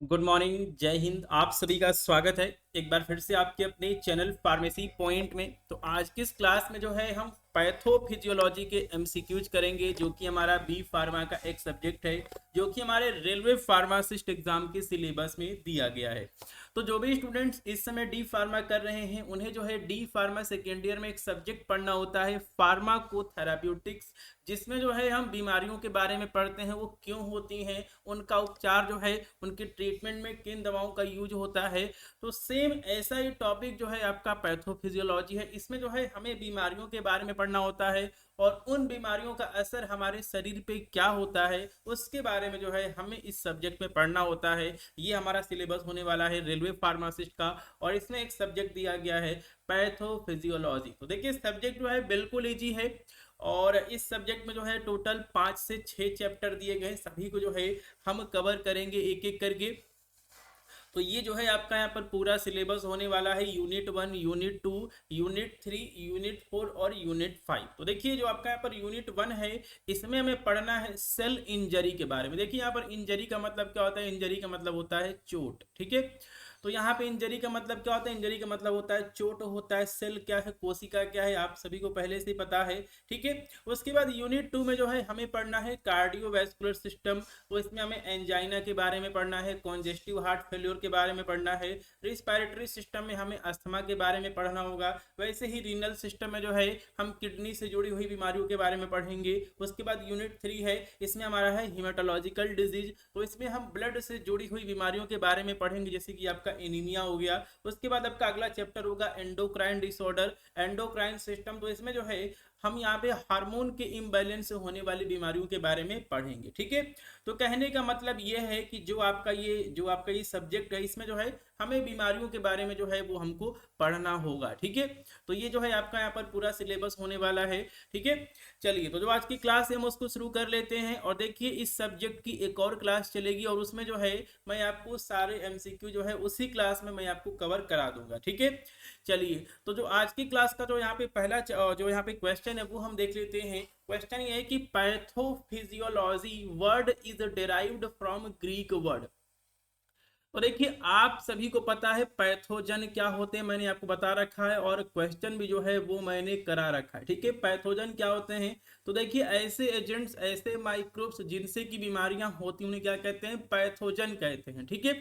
Good morning, जय हिंद। आप सभी का स्वागत है एक बार फिर से आपके अपने चैनल फार्मेसी पॉइंट में। तो आज की इस क्लास में जो है हम पैथोफिजियोलॉजी के एमसीक्यूज करेंगे, जो कि हमारा बी फार्मा का एक सब्जेक्ट है, जो कि हमारे रेलवे फार्मासिस्ट एग्जाम के सिलेबस में दिया गया है। तो जो भी स्टूडेंट्स इस समय डी फार्मा कर रहे हैं, उन्हें जो है डी फार्मा सेकेंड ईयर में एक सब्जेक्ट पढ़ना होता है फार्माकोथेराप्यूटिक्स, जिसमें जो है हम बीमारियों के बारे में पढ़ते हैं, वो क्यों होती हैं, उनका उपचार जो है, उनके ट्रीटमेंट में किन दवाओं का यूज होता है। तो सेम ऐसा ही टॉपिक जो है आपका पैथोफिजियोलॉजी है। इसमें जो है हमें बीमारियों के बारे में पढ़ना होता है और उन बीमारियों का असर हमारे शरीर पे क्या होता है उसके बारे में जो है हमें इस सब्जेक्ट में पढ़ना होता है। ये हमारा सिलेबस होने वाला है रेलवे फार्मासिस्ट का, और इसमें एक सब्जेक्ट दिया गया है पैथोफिजियोलॉजी। तो देखिए सब्जेक्ट जो है बिल्कुल ईजी है, और इस सब्जेक्ट में जो है टोटल 5 से 6 चैप्टर दिए गए, सभी को जो है हम कवर करेंगे एक एक करके। तो ये जो है आपका यहाँ पर पूरा सिलेबस होने वाला है, यूनिट 1, यूनिट 2, यूनिट 3, यूनिट 4 और यूनिट 5। तो देखिए जो आपका यहाँ पर यूनिट 1 है, इसमें हमें पढ़ना है सेल इंजरी के बारे में। देखिए यहाँ पर इंजरी का मतलब क्या होता है, इंजरी का मतलब होता है चोट, ठीक है। तो यहाँ पे इंजरी का मतलब क्या होता है, इंजरी का मतलब होता है चोट होता है। सेल क्या है, कोशिका क्या है, आप सभी को पहले से ही पता है, ठीक है। उसके बाद यूनिट 2 में जो है हमें पढ़ना है कार्डियोवैस्कुलर सिस्टम। तो इसमें हमें एंजाइना के बारे में पढ़ना है, कॉन्जेस्टिव हार्ट फेल्योर के बारे में पढ़ना है, रिस्पायरेटरी सिस्टम में हमें अस्थमा के बारे में पढ़ना होगा। वैसे ही रीनल सिस्टम में जो है हम किडनी से जुड़ी हुई बीमारियों के बारे में पढ़ेंगे। उसके बाद यूनिट 3 है, इसमें हमारा है हिमेटोलॉजिकल डिजीज। तो इसमें हम ब्लड से जुड़ी हुई बीमारियों के बारे में पढ़ेंगे, जैसे कि आपका एनीमिया हो गया। उसके बाद आपका अगला चैप्टर होगा एंडोक्राइन डिसऑर्डर, एंडोक्राइन सिस्टम। तो इसमें जो है हम यहाँ पे हार्मोन के इम्बैलेंस से होने वाली बीमारियों के बारे में पढ़ेंगे, ठीक है। तो कहने का मतलब ये है कि जो आपका ये सब्जेक्ट है, इसमें जो है हमें बीमारियों के बारे में जो है वो हमको पढ़ना होगा, ठीक है। तो ये जो है आपका यहाँ पर पूरा सिलेबस होने वाला है, ठीक है। चलिए, तो जो आज की क्लास है हम उसको शुरू कर लेते हैं। और देखिए इस सब्जेक्ट की एक और क्लास चलेगी, और उसमें जो है मैं आपको सारे एमसीक्यू जो है उसी क्लास में मैं आपको कवर करा दूंगा, ठीक है। चलिए, तो जो आज की क्लास का जो यहाँ पे पहला जो यहाँ पे क्वेश्चन है वो हम देख लेते हैं। क्वेश्चन ये है कि pathophysiology word is derived from Greek word. तो देखिए आप सभी को पता है पैथोजन क्या होते हैं, मैंने आपको बता रखा है, और क्वेश्चन भी जो है वो मैंने करा रखा है, ठीक है। पैथोजन क्या होते हैं, तो देखिए ऐसे एजेंट्स, ऐसे माइक्रोब्स जिनसे की बीमारियां होती हैं उन्हें क्या कहते हैं, पैथोजन कहते हैं, ठीक है।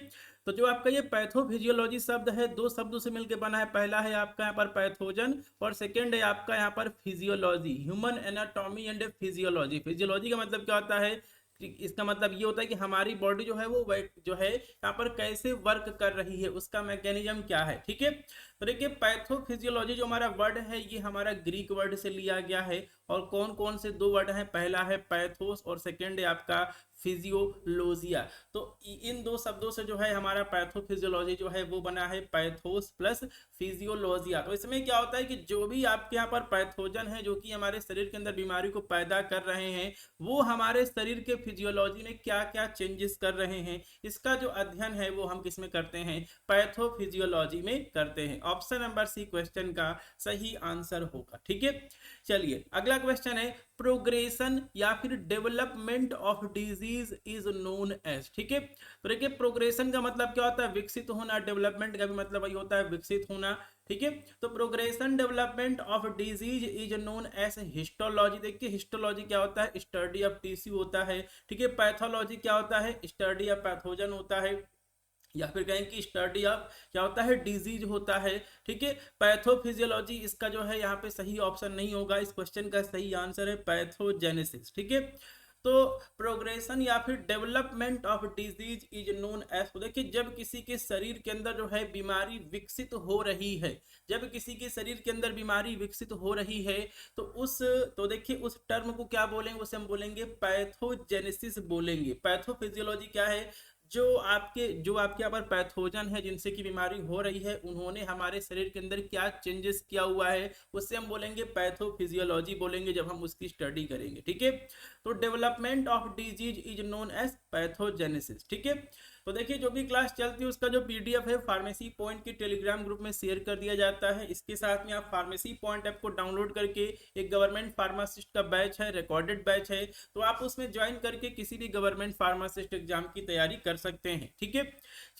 तो जो आपका ये पैथोफिजियोलॉजी शब्द है, दो शब्दों से मिलकर बना है। पहला है आपका यहाँ पर पैथोजन, और सेकेंड है आपका यहाँ पर physiology, human anatomy and physiology. Physiology का मतलब क्या होता है, इसका मतलब ये होता है कि हमारी बॉडी जो है वो जो है यहाँ पर कैसे वर्क कर रही है, उसका मैकेनिज्म क्या है, ठीक है। तो देखिए पैथोफिजियोलॉजी जो हमारा वर्ड है ये हमारा ग्रीक वर्ड से लिया गया है। और कौन कौन से दो वर्ड हैं, पहला है पैथोस और सेकेंड है आपका फिजियोलॉजिया। तो इन दो शब्दों से जो है हमारा पैथोफिजियोलॉजी जो है वो बना है पैथोस प्लस फिजियोलॉजिया। तो इसमें क्या होता है कि जो भी आपके यहाँ पर पैथोजन है जो कि हमारे शरीर के अंदर बीमारी को पैदा कर रहे हैं, वो हमारे शरीर के फिजियोलॉजी में क्या क्या चेंजेस कर रहे हैं, इसका जो अध्ययन है वो हम किस में करते हैं, पैथोफिजियोलॉजी में करते हैं। ऑप्शन नंबर सी क्वेश्चन का सही आंसर होगा, ठीक है। चलिए अगला क्वेश्चन है, प्रोग्रेशन या फिर development of disease is known as, ठीक है। तो देखिए प्रोग्रेशन का मतलब क्या होता है, विकसित होना। डेवलपमेंट का भी मतलब वही होता है, विकसित होना, ठीक है। तो progression development of disease is known as histology. देखिए हिस्टोलॉजी क्या होता है, स्टडी ऑफ टिश्यू होता है, ठीक है। पैथोलॉजी क्या होता है, स्टडी ऑफ पैथोजन होता है, या फिर कहें कि स्टडी ऑफ क्या होता है, डिजीज होता है, ठीक है। पैथोफिजियोलॉजी इसका जो है यहाँ पे सही ऑप्शन नहीं होगा, इस क्वेश्चन का सही आंसर है पैथोजेनेसिस, ठीक है। तो प्रोग्रेशन या फिर development of disease is known as. तो देखिए जब किसी के शरीर के अंदर जो है बीमारी विकसित हो रही है, जब किसी के शरीर के अंदर बीमारी विकसित हो रही है, तो उस तो देखिए उस टर्म को क्या बोलेंगे, उसे हम बोलेंगे पैथोजेनेसिस बोलेंगे। पैथोफिजियोलॉजी क्या है, जो आपके यहाँ पर पैथोजन है जिनसे की बीमारी हो रही है, उन्होंने हमारे शरीर के अंदर क्या चेंजेस किया हुआ है, उससे हम बोलेंगे पैथोफिजियोलॉजी बोलेंगे जब हम उसकी स्टडी करेंगे, ठीक है। तो development of disease is known as pathogenesis, ठीक है। तो देखिए जो भी क्लास चलती है उसका जो पीडीएफ है फार्मेसी पॉइंट के टेलीग्राम ग्रुप में शेयर कर दिया जाता है। इसके साथ में आप फार्मेसी पॉइंट ऐप को डाउनलोड करके, एक गवर्नमेंट फार्मासिस्ट का बैच है, रिकॉर्डेड बैच है, तो आप उसमें ज्वाइन करके किसी भी गवर्नमेंट फार्मासिस्ट एग्जाम की तैयारी कर सकते हैं। ठीक है,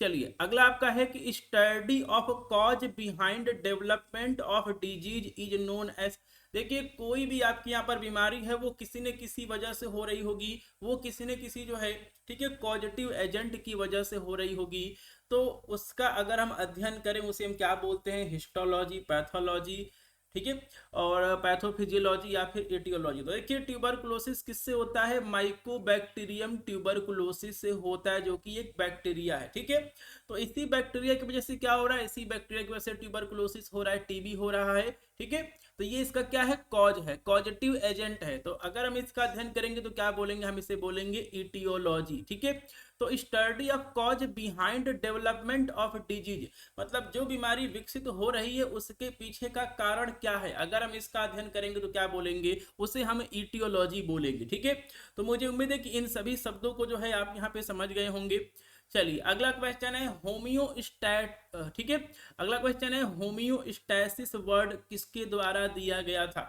चलिए अगला आपका है कि study of cause behind development of disease is known as. देखिए कोई भी आपकी यहाँ पर बीमारी है वो किसी न किसी वजह से हो रही होगी, वो किसी न किसी जो है, ठीक है, कॉजेटिव एजेंट की वजह से हो रही होगी। तो उसका अगर हम अध्ययन करें उसे हम क्या बोलते हैं, हिस्टोलॉजी, पैथोलॉजी, ठीक है, और पैथोफिजियोलॉजी या फिर एटियोलॉजी। तो देखिए ट्यूबरकुलोसिस किससे होता है, माइकोबैक्टीरियम ट्यूबरकुलोसिस से होता है, जो कि एक बैक्टीरिया है। ठीक है, तो इसी बैक्टीरिया की वजह से क्या हो रहा है, इसी बैक्टीरिया की वजह से ट्यूबरकुलोसिस हो रहा है, टीबी हो रहा है। ठीक है, तो ये इसका क्या है, कॉज है, कॉजेटिव एजेंट है। तो अगर हम इसका अध्ययन करेंगे तो क्या बोलेंगे, हम इसे बोलेंगे इटियोलॉजी। ठीक है, तो study of cause behind development of disease, मतलब जो बीमारी विकसित हो रही है उसके पीछे का कारण क्या है, अगर हम इसका अध्ययन करेंगे तो क्या बोलेंगे, उसे हम इटियोलॉजी बोलेंगे। ठीक है, तो मुझे उम्मीद है कि इन सभी शब्दों को जो है आप यहाँ पे समझ गए होंगे। चलिए अगला क्वेश्चन है होम्योस्टैट। ठीक है, अगला क्वेश्चन है होम्योस्टैसिस वर्ड किसके द्वारा दिया गया था।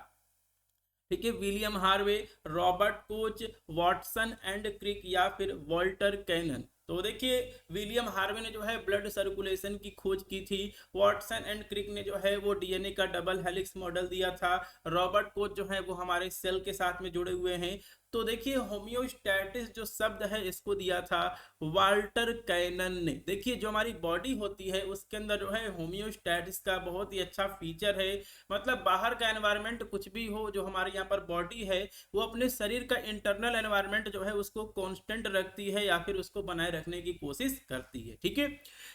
ठीक है, William Harvey, Robert Koch, Watson and Crick या फिर वॉल्टर कैनन। तो देखिए विलियम हार्वे ने जो है ब्लड सर्कुलेशन की खोज की थी, वॉटसन एंड क्रिक ने जो है वो डीएनए का डबल हेलिक्स मॉडल दिया था, रॉबर्ट कोच जो है वो हमारे सेल के साथ में जुड़े हुए हैं। तो देखिए होम्योस्टैटिस जो शब्द है इसको दिया था वाल्टर कैनन ने। देखिए जो हमारी बॉडी होती है उसके अंदर जो है होम्योस्टैटिस का बहुत ही अच्छा फीचर है, मतलब बाहर का एनवायरनमेंट कुछ भी हो, जो हमारे यहाँ पर बॉडी है वो अपने शरीर का इंटरनल एनवायरनमेंट जो है उसको कांस्टेंट रखती है या फिर उसको बनाए रखने की कोशिश करती है। ठीक है,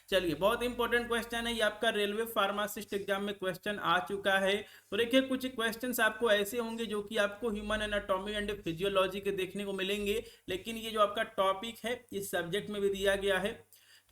चलिए बहुत इंपॉर्टेंट क्वेश्चन है ये, आपका रेलवे फार्मासिस्ट एग्जाम में क्वेश्चन आ चुका है। तो देखिए कुछ क्वेश्चंस आपको ऐसे होंगे जो कि आपको ह्यूमन एनाटॉमी एंड फिजियोलॉजी के देखने को मिलेंगे, लेकिन ये जो आपका टॉपिक है इस सब्जेक्ट में भी दिया गया है।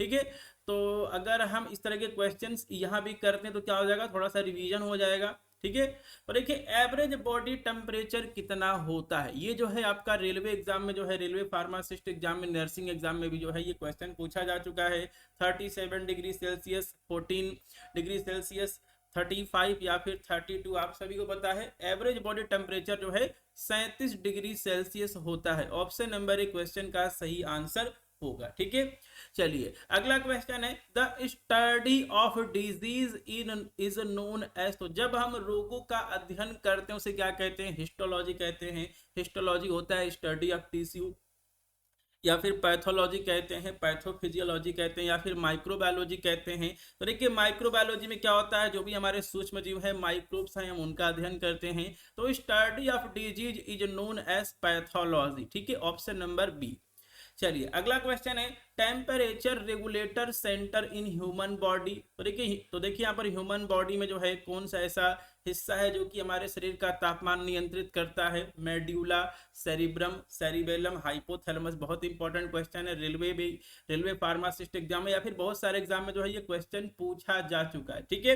ठीक है, तो अगर हम इस तरह के क्वेश्चंस यहाँ भी करते हैं तो क्या हो जाएगा, थोड़ा सा रिवीजन हो जाएगा। ठीक है, और देखिए एवरेज बॉडी टेम्परेचर कितना होता है, ये जो है आपका रेलवे एग्जाम में जो है, रेलवे फार्मासिस्ट एग्जाम में, नर्सिंग एग्जाम में भी जो है ये क्वेश्चन पूछा जा चुका है। 37 डिग्री सेल्सियस, 14 डिग्री सेल्सियस, 35 या फिर 32, आप सभी को पता है एवरेज बॉडी टेम्परेचर जो है 37 डिग्री सेल्सियस होता है। ऑप्शन नंबर ए क्वेश्चन का सही आंसर होगा। ठीक है, चलिए अगला क्वेश्चन है the study of disease in is known as. तो जब हम रोगों का अध्ययन करते हैं उसे क्या कहते हैं, हिस्टोलॉजी कहते हैं। हिस्टोलॉजी होता है स्टडी ऑफ टिश्यू, या फिर पैथोलॉजी कहते हैं, पैथोफिजियोलॉजी कहते हैं, या फिर माइक्रोबायोलॉजी कहते हैं। तो देखिए माइक्रोबायोलॉजी में क्या होता है, जो भी हमारे सूक्ष्म जीव है, माइक्रोब्स हैं, हम उनका अध्ययन करते हैं। तो study of disease is known as pathology. ठीक है, ऑप्शन नंबर बी। चलिए अगला क्वेश्चन है temperature regulator centre in human body. तो देखिए यहाँ पर ह्यूमन बॉडी में जो है कौन सा ऐसा हिस्सा है जो कि हमारे शरीर का तापमान नियंत्रित करता है, मेड्यूला, सेरिब्रम, सेरिबेलम, हाइपोथैलेमस। बहुत इंपॉर्टेंट क्वेश्चन है, रेलवे फार्मासिस्ट एग्जाम में या फिर बहुत सारे एग्जाम में जो है ये क्वेश्चन पूछा जा चुका है। ठीक है,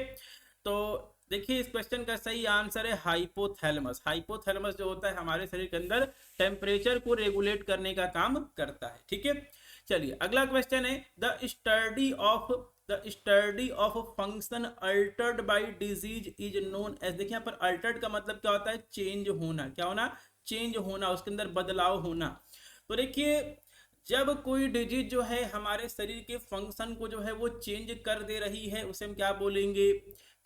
तो देखिए इस क्वेश्चन का सही आंसर है हाइपोथैलेमस। हाइपोथैलेमस जो होता है हमारे शरीर के अंदर टेम्परेचर को रेगुलेट करने का काम करता है। ठीक है, चलिए अगला क्वेश्चन है the study of function altered by disease is known as. देखिए यहाँ पर अल्टर्ड का मतलब क्या होता है, चेंज होना। क्या होना, चेंज होना, उसके अंदर बदलाव होना। तो देखिए जब कोई डिजीज जो है हमारे शरीर के फंक्शन को जो है वो चेंज कर दे रही है उसे हम क्या बोलेंगे,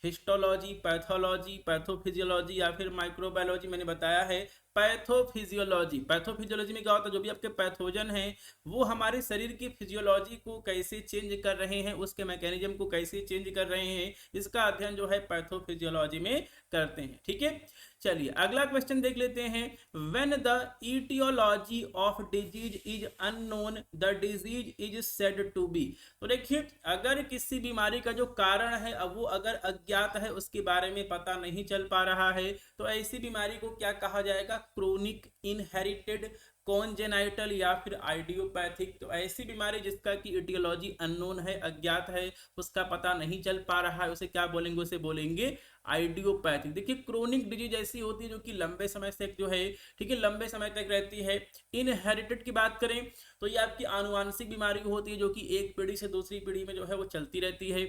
हिस्टोलॉजी, पैथोलॉजी, पैथोफिजियोलॉजी या फिर माइक्रोबायोलॉजी। मैंने बताया है पैथोफिजियोलॉजी। पैथोफिजियोलॉजी में क्या होता है, जो भी आपके पैथोजन हैं वो हमारे शरीर की फिजियोलॉजी को कैसे चेंज कर रहे हैं, उसके मैकेनिज्म को कैसे चेंज कर रहे हैं, इसका अध्ययन जो है पैथोफिजियोलॉजी में करते हैं। ठीक है, चलिए अगला क्वेश्चन देख लेते हैं when the aetiology of disease is unknown the disease is said to be. तो देखिए अगर किसी बीमारी का जो कारण है अब वो अगर अज्ञात है, उसके बारे में पता नहीं चल पा रहा है, तो ऐसी बीमारी को क्या कहा जाएगा, क्रोनिक, इनहेरिटेड, कॉन्जेनाइटल या फिर आइडियोपैथिक। तो ऐसी बीमारी जिसका की इटियोलॉजी अननोन है, अज्ञात है, उसका पता नहीं चल पा रहा है, उसे क्या बोलेंगे, उसे बोलेंगे आइडियोपैथिक। देखिए क्रोनिक डिजीज ऐसी होती है जो कि लंबे समय से जो है, ठीक है, लंबे समय तक रहती है। इनहेरिटेड की बात करें तो ये आपकी आनुवांशिक बीमारी होती है जो कि एक पीढ़ी से दूसरी पीढ़ी में जो है वो चलती रहती है।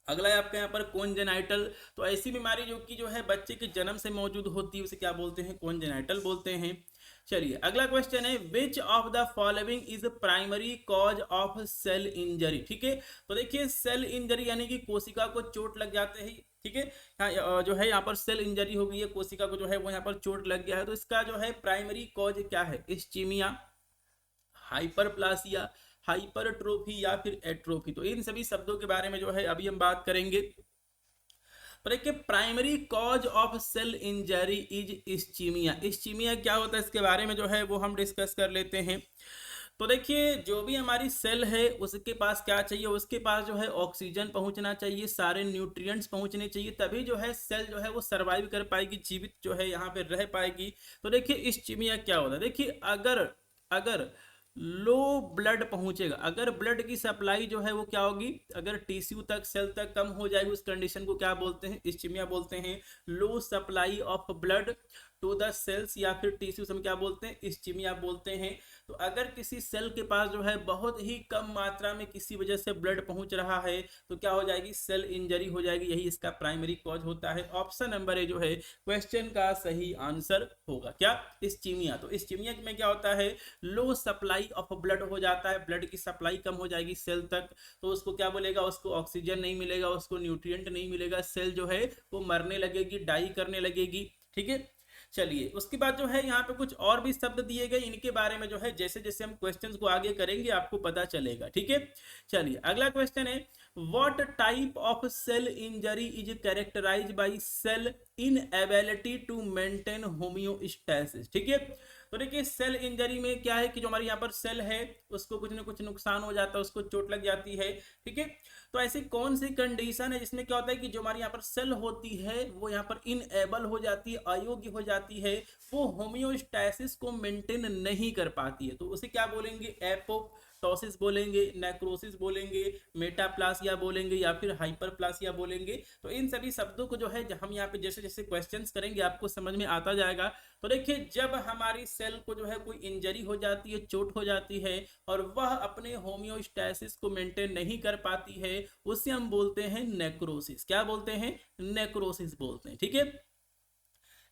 अगला है आपका यहाँ पर कॉन्जेनाइटल। तो ऐसी बीमारी जो कि जो है बच्चे के जन्म से मौजूद होती है उसे क्या बोलते हैं, कॉन्जेनाइटल बोलते हैं। चलिए अगला क्वेश्चन है which of the following is primary cause of cell injury. ठीक है, तो देखिए सेल इंजरी यानी कि कोशिका को चोट लग जाते हैं। ठीक है, जो है यहाँ पर सेल इंजरी हो गई है, कोशिका को जो है वो यहाँ पर चोट लग गया है, तो इसका जो है प्राइमरी कॉज क्या है? इस्चीमिया, हाइपरप्लासिया, हाइपरट्रोफी या फिर एट्रोफी। तो इन सभी शब्दों के बारे में जो है अभी हम बात करेंगे। तो देखिए primary cause of cell injury is ischaemia. Ischaemia क्या होता है इसके बारे में जो है वो हम डिस्कस कर लेते हैं। तो देखिए जो भी हमारी सेल है उसके पास क्या चाहिए? उसके पास जो है ऑक्सीजन पहुंचना चाहिए, सारे न्यूट्रिएंट्स पहुंचने चाहिए, तभी जो है सेल जो है वो सरवाइव कर पाएगी, जीवित जो है यहाँ पे रह पाएगी। तो देखिए इस्चीमिया क्या होता है? देखिए अगर अगर लो ब्लड पहुंचेगा, अगर ब्लड की सप्लाई जो है वो क्या होगी, अगर टिश्यू तक सेल तक कम हो जाएगी, उस कंडीशन को क्या बोलते हैं? इस्चीमिया बोलते हैं। Low supply of blood to the cells या फिर टिश्यूज हम क्या बोलते हैं? इस्चीमिया बोलते हैं। तो अगर किसी सेल के पास जो है बहुत ही कम मात्रा में किसी वजह से ब्लड पहुंच रहा है तो क्या हो जाएगी? सेल इंजरी हो जाएगी। यही इसका प्राइमरी कॉज होता है। ऑप्शन नंबर ए जो है क्वेश्चन का सही आंसर होगा। क्या? इस्चीमिया। तो इस्चीमिया में क्या होता है? लो सप्लाई ऑफ ब्लड हो जाता है, ब्लड की सप्लाई कम हो जाएगी सेल तक, तो उसको क्या बोलेगा? उसको ऑक्सीजन नहीं मिलेगा, उसको न्यूट्रिएंट नहीं मिलेगा, सेल जो है वो मरने लगेगी, डाई करने लगेगी। ठीक है, चलिए उसके बाद जो है यहाँ पे कुछ और भी शब्द दिए गए, इनके बारे में जो है जैसे जैसे हम क्वेश्चंस को आगे करेंगे आपको पता चलेगा। ठीक है, चलिए अगला क्वेश्चन है what type of cell injury is characterised by cell inability to maintain homeostasis. ठीक है, तो देखिए सेल इंजरी में क्या है कि जो हमारे यहाँ पर सेल है उसको कुछ ना कुछ नुकसान हो जाता है, उसको चोट लग जाती है। ठीक है, तो ऐसी कौन सी कंडीशन है जिसमें क्या होता है कि जो हमारे यहाँ पर सेल होती है वो यहाँ पर इनएबल हो जाती है, अयोग्य हो जाती है, वो होमियोस्टेसिस को मेंटेन नहीं कर पाती है, तो उसे क्या बोलेंगे? एपोप्टोसिस बोलेंगे, नेक्रोसिस बोलेंगे, मेटाप्लासिया बोलेंगे या फिर हाइपरप्लासिया बोलेंगे। तो इन सभी शब्दों को जो है हम यहाँ पे जैसे जैसे क्वेश्चंस करेंगे आपको समझ में आता जाएगा। तो देखिए जब हमारी सेल को जो है कोई इंजरी हो जाती है, चोट हो जाती है और वह अपने होमियोस्टेसिस को मेंटेन नहीं कर पाती है, उसे हम बोलते हैं नेक्रोसिस। क्या बोलते हैं? नेक्रोसिस बोलते हैं। ठीक है,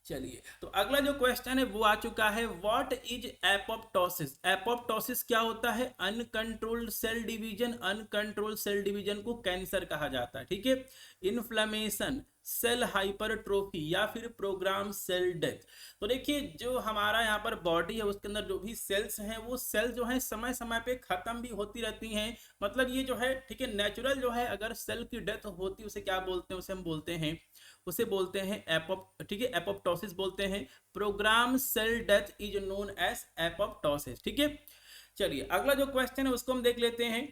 चलिए तो अगला जो क्वेश्चन है वो आ चुका है व्हाट इज एपोप्टोसिस। एपोप्टोसिस क्या होता है? Uncontrolled cell division. Uncontrolled cell division को कैंसर कहा जाता है। ठीक है, इन्फ्लेमेशन, सेल हाइपरट्रोफी या फिर प्रोग्राम सेल डेथ। तो देखिए जो हमारा यहाँ पर बॉडी है उसके अंदर जो भी सेल्स हैं वो सेल जो है समय समय पे खत्म भी होती रहती हैं, मतलब ये जो है ठीक है नेचुरल जो है, अगर सेल की डेथ होती उसे क्या बोलते हैं? उसे बोलते हैं ठीक है एपोप्टोसिस बोलते हैं। Program cell death is known as apoptosis. ठीक है, चलिए अगला जो क्वेश्चन है उसको हम देख लेते हैं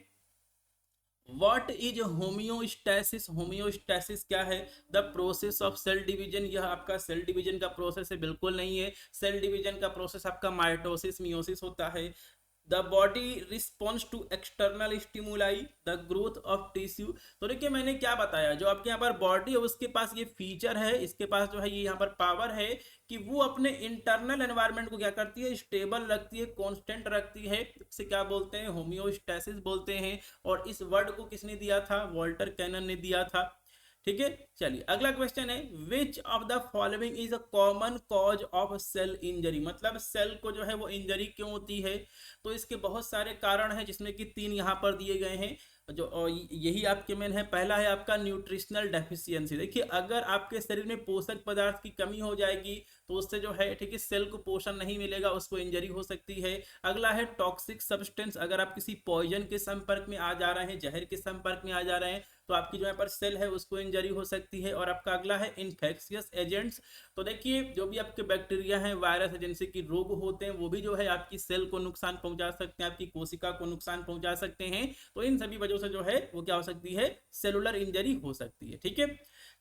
व्हाट इज होमियोस्टेसिस। होमियोस्टेसिस क्या है? The process of cell division. यह आपका सेल डिवीजन का प्रोसेस है? बिल्कुल नहीं है। सेल डिवीजन का प्रोसेस आपका माइटोसिस, मियोसिस होता है। The body response to external stimuli, the growth of tissue. तो देखिए मैंने क्या बताया, जो आपके यहाँ पर बॉडी है उसके पास ये फीचर है, इसके पास जो है ये यहाँ पर पावर है कि वो अपने इंटरनल एनवायरनमेंट को क्या करती है? स्टेबल रखती है, कांस्टेंट रखती है। इसे क्या बोलते हैं? होमियोस्टेसिस बोलते हैं। और इस वर्ड को किसने दिया था? वॉल्टर कैनन ने दिया था। ठीक है, चलिए अगला क्वेश्चन है which of the following is a common cause of cell injury. मतलब सेल को जो है वो इंजरी क्यों होती है? तो इसके बहुत सारे कारण हैं जिसमें कि 3 यहाँ पर दिए गए हैं, जो यही आपके मेन है। पहला है आपका न्यूट्रिशनल डेफिशिएंसी। देखिए अगर आपके शरीर में पोषक पदार्थ की कमी हो जाएगी तो उससे जो है ठीक है सेल को पोषण नहीं मिलेगा, उसको इंजरी हो सकती है। अगला है टॉक्सिक सब्सटेंस। अगर आप किसी पॉइजन के संपर्क में आ जा रहे हैं, जहर के संपर्क में आ जा रहे हैं, तो आपकी जो है पर सेल है उसको इंजरी हो सकती है। और आपका अगला है इन्फेक्शियस एजेंट्स। तो देखिए जो भी आपके बैक्टीरिया हैं, वायरस है, जिनसे कि रोग होते हैं, वो भी जो है आपकी सेल को नुकसान पहुंचा सकते हैं, आपकी कोशिका को नुकसान पहुंचा सकते हैं। तो इन सभी वजहों से जो है वो क्या हो सकती है? सेलुलर इंजरी हो सकती है। ठीक है,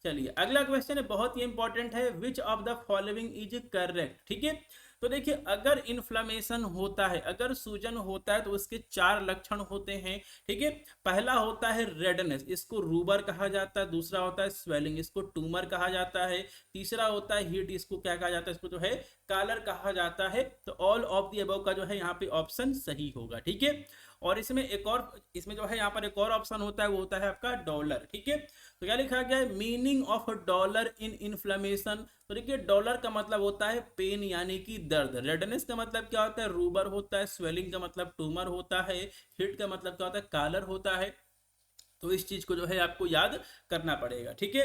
चलिए अगला क्वेश्चन है बहुत ही इंपॉर्टेंट है which of the following is correct. ठीक है, तो देखिए अगर इन्फ्लेमेशन होता है, अगर सूजन होता है, तो उसके 4 लक्षण होते हैं। ठीक है, पहला होता है रेडनेस, इसको रूबर कहा जाता है। दूसरा होता है स्वेलिंग, इसको ट्यूमर कहा जाता है। तीसरा होता है हीट, इसको क्या कहा जाता है? इसको जो है कालर कहा जाता है। तो ऑल ऑफ द अबव का जो है यहाँ पे ऑप्शन सही होगा। ठीक है, और इसमें एक और, इसमें जो है यहाँ पर एक और ऑप्शन होता है, वो होता है आपका डॉलर। ठीक है, तो क्या लिखा गया है, meaning of dollar in inflammation. तो देखिए डॉलर का मतलब होता है पेन यानी कि दर्द, रेडनेस का मतलब क्या होता है, रूबर होता है, स्वेलिंग का मतलब ट्यूमर होता है, हिट का मतलब क्या होता है, कालर होता है। तो इस चीज को जो है आपको याद करना पड़ेगा। ठीक है,